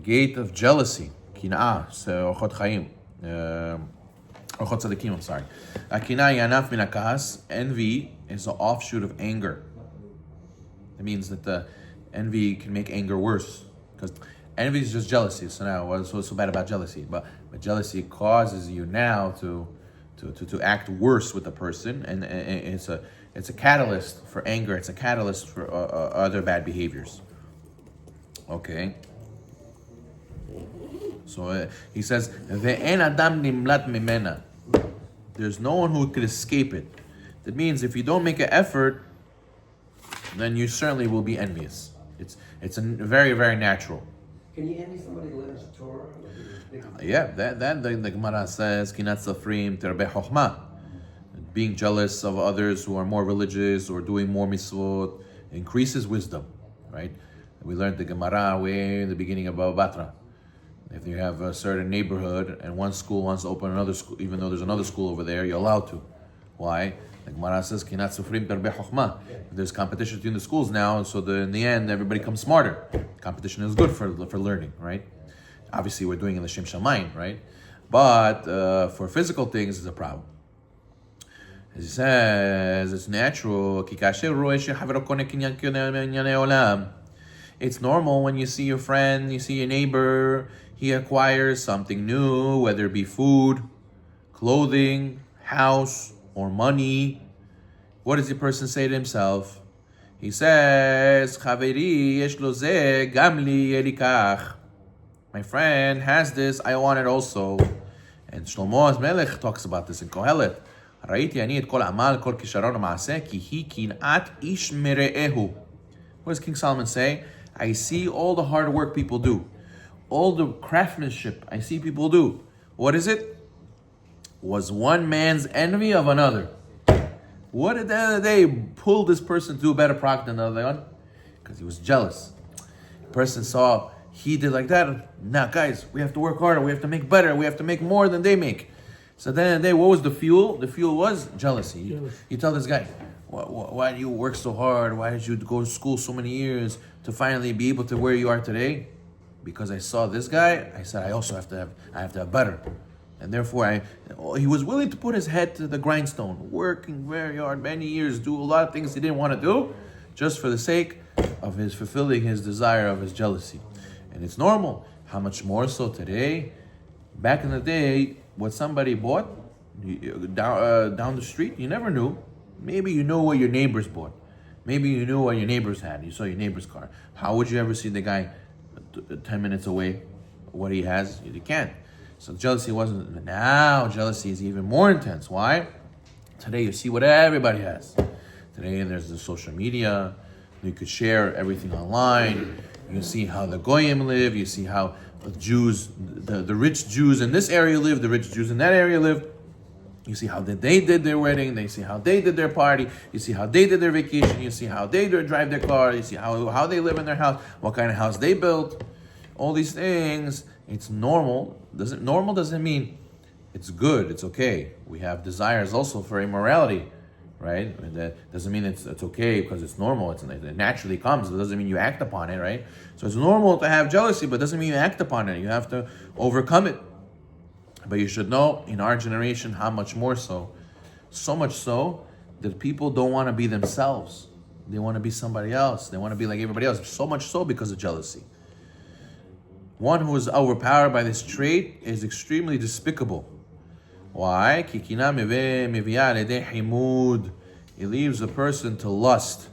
gate of jealousy. Kina'ah, so Orchot Chaim. Orchot Tzadikim, I'm sorry. Kina'ah yanaf min hakas. Envy is an offshoot of anger. It means that the envy can make anger worse. Because envy is just jealousy. So now, what's so bad about jealousy? But jealousy causes you now to act worse with the person, and it's a catalyst for anger. It's a catalyst for other bad behaviors. Okay. So he says, "Ve'en adam nimlat mimena." There's no one who could escape it. That means if you don't make an effort, then you certainly will be envious. It's a very, very natural. Can you envy somebody who learns Torah? Yeah, that the Gemara says, "Kinat safrim terbe chokhmah." Being jealous of others who are more religious or doing more mitzvot increases wisdom, right? We learned the Gemara way in the beginning of Bava Batra. If you have a certain neighborhood and one school wants to open another school, even though there's another school over there, you're allowed to. Why? The Gemara says, "Kinat sufrim terbe chokhmah." There's competition between the schools now, so in the end, everybody comes smarter. Competition is good for learning, right? Obviously, we're doing it in the Shem Shamayim, right? But for physical things, it's a problem. As he says, it's natural. It's normal when you see your friend, you see your neighbor, he acquires something new, whether it be food, clothing, house, or money. What does the person say to himself? He says, "Chaveri yesh lo zeh, gam li yerikach." My friend has this, I want it also. And Shlomo Melech talks about this in Kohelet. "Raiti ani et kol amal kol kisharon ma'aseh ki hi kinat ish mere'ehu." What does King Solomon say? I see all the hard work people do, all the craftsmanship I see people do. What is it? Was one man's envy of another. What did the other day pull this person to do a better product than the other one? Because he was jealous. The person saw he did like that. Now, guys, we have to work harder. We have to make better. We have to make more than they make. So then the day, what was the fuel? The fuel was jealousy. You tell this guy, why do you work so hard? Why did you go to school so many years to finally be able to where you are today? Because I saw this guy, I said, I have to have better. And therefore, he was willing to put his head to the grindstone, working very hard, many years, do a lot of things he didn't want to do, just for the sake of his fulfilling his desire of his jealousy. And it's normal. How much more so today? Back in the day, what somebody bought down the street, you never knew. Maybe you knew what your neighbors bought. Maybe you knew what your neighbors had. You saw your neighbor's car. How would you ever see the guy 10 minutes away, what he has? You can't. So jealousy wasn't. Now jealousy is even more intense. Why? Today you see what everybody has. Today there's the social media. You could share everything online. You see how the Goyim live. You see how the Jews, the rich Jews in this area live, the rich Jews in that area live. You see how they did their wedding. They see how they did their party. You see how they did their vacation. You see how they drive their car. You see how they live in their house. What kind of house they built. All these things. It's normal. Normal doesn't mean it's good. It's okay. We have desires also for immorality, right? That doesn't mean it's okay because it's normal. It naturally comes. It doesn't mean you act upon it, right? So it's normal to have jealousy, but it doesn't mean you act upon it. You have to overcome it. But you should know, in our generation, how much more so. So much so that people don't want to be themselves. They want to be somebody else. They want to be like everybody else. So much so because of jealousy. One who is overpowered by this trait is extremely despicable. Why? It leaves a person to lust.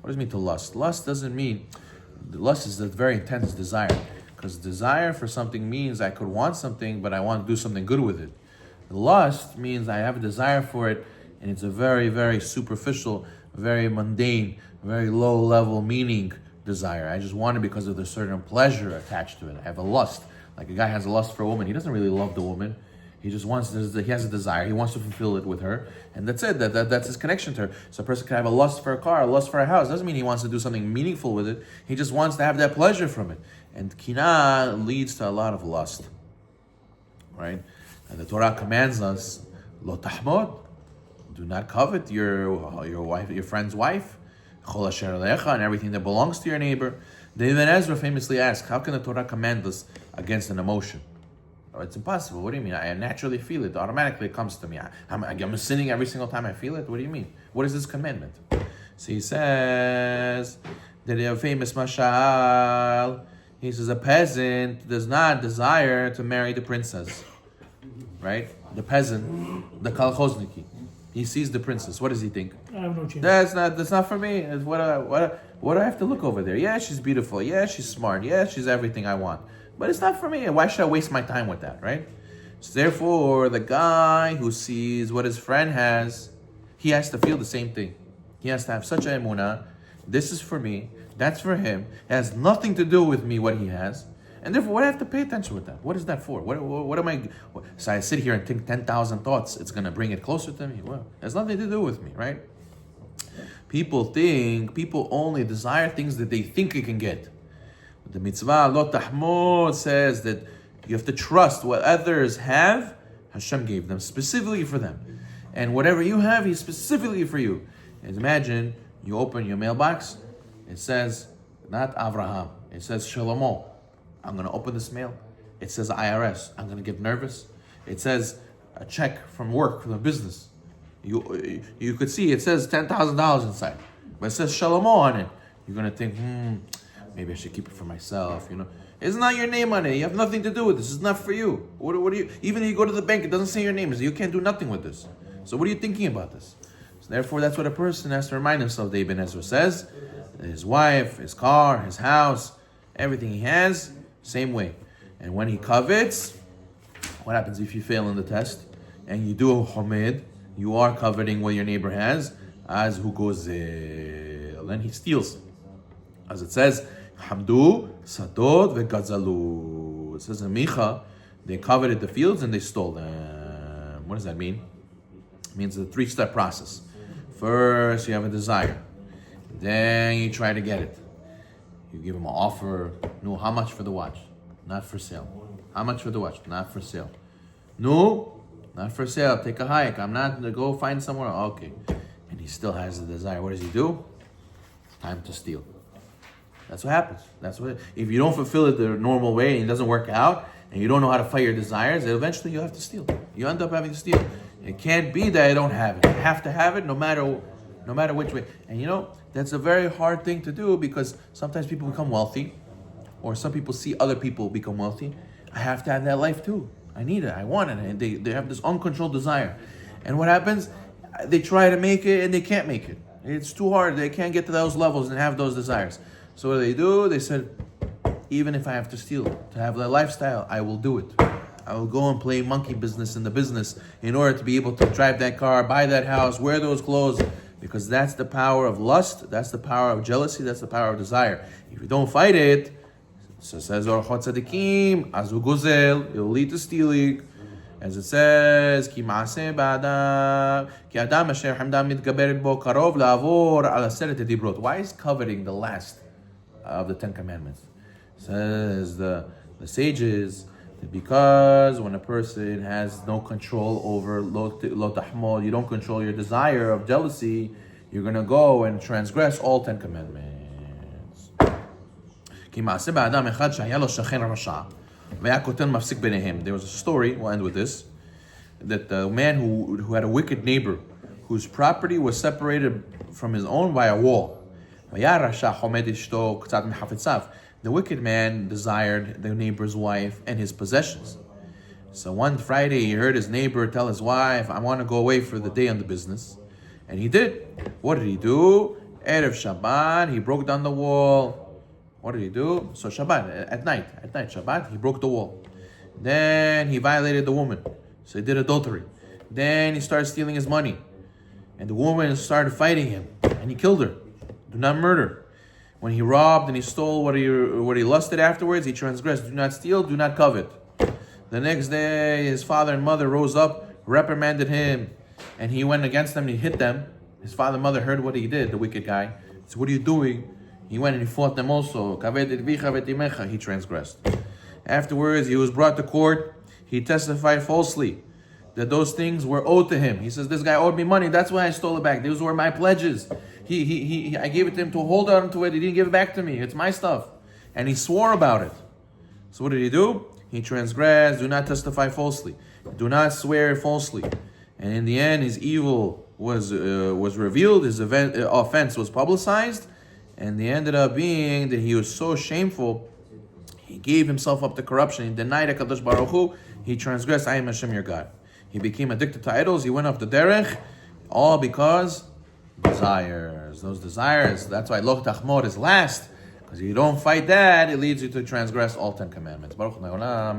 What does it mean to lust? Lust doesn't mean... Lust is a very intense desire. Because desire for something means I could want something, but I want to do something good with it. Lust means I have a desire for it, and it's a very, very superficial, very mundane, very low-level meaning desire. I just want it because of the certain pleasure attached to it. I have a lust. Like a guy has a lust for a woman. He doesn't really love the woman. He just wants, he has a desire. He wants to fulfill it with her. And that's it. That's his connection to her. So a person can have a lust for a car, a lust for a house. It doesn't mean he wants to do something meaningful with it. He just wants to have that pleasure from it. And kinah leads to a lot of lust. Right? And the Torah commands us, lo tahmod, do not covet your wife, your friend's wife, chol asher lecha, and everything that belongs to your neighbor. The Ibn Ezra famously asked, how can the Torah command us against an emotion? Oh, it's impossible. What do you mean? I naturally feel it. Automatically it comes to me. I'm sinning every single time I feel it? What do you mean? What is this commandment? So he says that a famous mashal, he says a peasant does not desire to marry the princess. Right? The peasant, the kolchozniki. He sees the princess. What does he think? I have no chance. That's not for me. It's what do I have to look over there? Yeah, she's beautiful. Yeah, she's smart. Yeah, she's everything I want. But it's not for me. Why should I waste my time with that, right? So therefore, the guy who sees what his friend has, he has to feel the same thing. He has to have such a emunah. This is for me. That's for him. It has nothing to do with me, what he has. And therefore, what do I have to pay attention with that? What is that for? What am I... So I sit here and think 10,000 thoughts. It's going to bring it closer to me. Well, it has nothing to do with me, right? People only desire things that they think they can get. The mitzvah, lo tahmod, says that you have to trust what others have, Hashem gave them, specifically for them. And whatever you have, He's specifically for you. And imagine, you open your mailbox, it says, not Avraham, it says Shalomo. I'm going to open this mail. It says IRS. I'm going to get nervous. It says a check from work, from the business. You could see it says $10,000 inside, but it says Shalomo on it. You're going to think, maybe I should keep it for myself, It's not your name on it. You have nothing to do with this. It's not for you. What do you, even if you go to the bank, it doesn't say your name. So you can't do nothing with this. So what are you thinking about this? So therefore, that's what a person has to remind himself, the Ibn Ezra says. His wife, his car, his house, everything he has, same way. And when he covets, what happens if you fail in the test? And you do a homed, you are coveting what your neighbor has, as who goes, then he steals. As it says, Hamdu, Sadod, Vegazalu. It says in Micha, they coveted the fields and they stole them. What does that mean? It means a 3-step process. First, you have a desire. Then you try to get it. You give him an offer. No, how much for the watch? Not for sale. How much for the watch? Not for sale. No, not for sale. Take a hike. I'm not to go find somewhere. Okay. And he still has the desire. What does he do? Time to steal. That's what happens. If you don't fulfill it the normal way and it doesn't work out, and you don't know how to fight your desires, eventually you have to steal. You end up having to steal. It can't be that I don't have it. I have to have it no matter which way. And that's a very hard thing to do, because sometimes people become wealthy, or some people see other people become wealthy. I have to have that life too. I need it. I want it. And they have this uncontrolled desire. And what happens? They try to make it and they can't make it. It's too hard. They can't get to those levels and have those desires. So what do? They said, even if I have to steal to have that lifestyle, I will do it. I will go and play monkey business in the business in order to be able to drive that car, buy that house, wear those clothes, because that's the power of lust, that's the power of jealousy, that's the power of desire. If you don't fight it, so says Orchot Tzadikim, azu gozel, it will lead to stealing. As it says, ki ma'aseh ba'adam, ki adam asher hamdam mitgaberet bo karov la'avor ala seret dibrot. Why is coveting the last of the 10 commandments? Says the sages, that because when a person has no control over lo tahmod, you don't control your desire of jealousy, you're going to go and transgress all 10 commandments. There was a story, we'll end with this, that the man who had a wicked neighbor, whose property was separated from his own by a wall. The wicked man desired the neighbor's wife and his possessions. So one Friday he heard his neighbor tell his wife, I want to go away for the day on the business. And he did. What did he do? Erev Shabbat, he broke down the wall. What did he do? So Shabbat, at night, Shabbat, he broke the wall. Then he violated the woman. So he did adultery. Then he started stealing his money. And the woman started fighting him. And he killed her. Do not murder. When he robbed and he stole what he lusted afterwards, he transgressed. Do not steal, do not covet. The next day, his father and mother rose up, reprimanded him, and he went against them and he hit them. His father and mother heard what he did, the wicked guy. He said, what are you doing? He went and he fought them also. He transgressed. Afterwards, he was brought to court. He testified falsely that those things were owed to him. He says, this guy owed me money. That's why I stole it back. Those were my pledges. I gave it to him to hold on to it. He didn't give it back to me. It's my stuff. and he swore about it. So what did he do? He transgressed, do not testify falsely, do not swear falsely. And in the end, his evil was revealed, his offense was publicized, and it ended up being that he was so shameful, he gave himself up to corruption, he denied HaKadosh Baruch Hu, he transgressed, I am Hashem your God. He became addicted to idols, he went off the derech, all because desires. Those desires, that's why Loch Tachmor is last, because you don't fight that, it leads you to transgress all 10 commandments. Baruch Le'olam.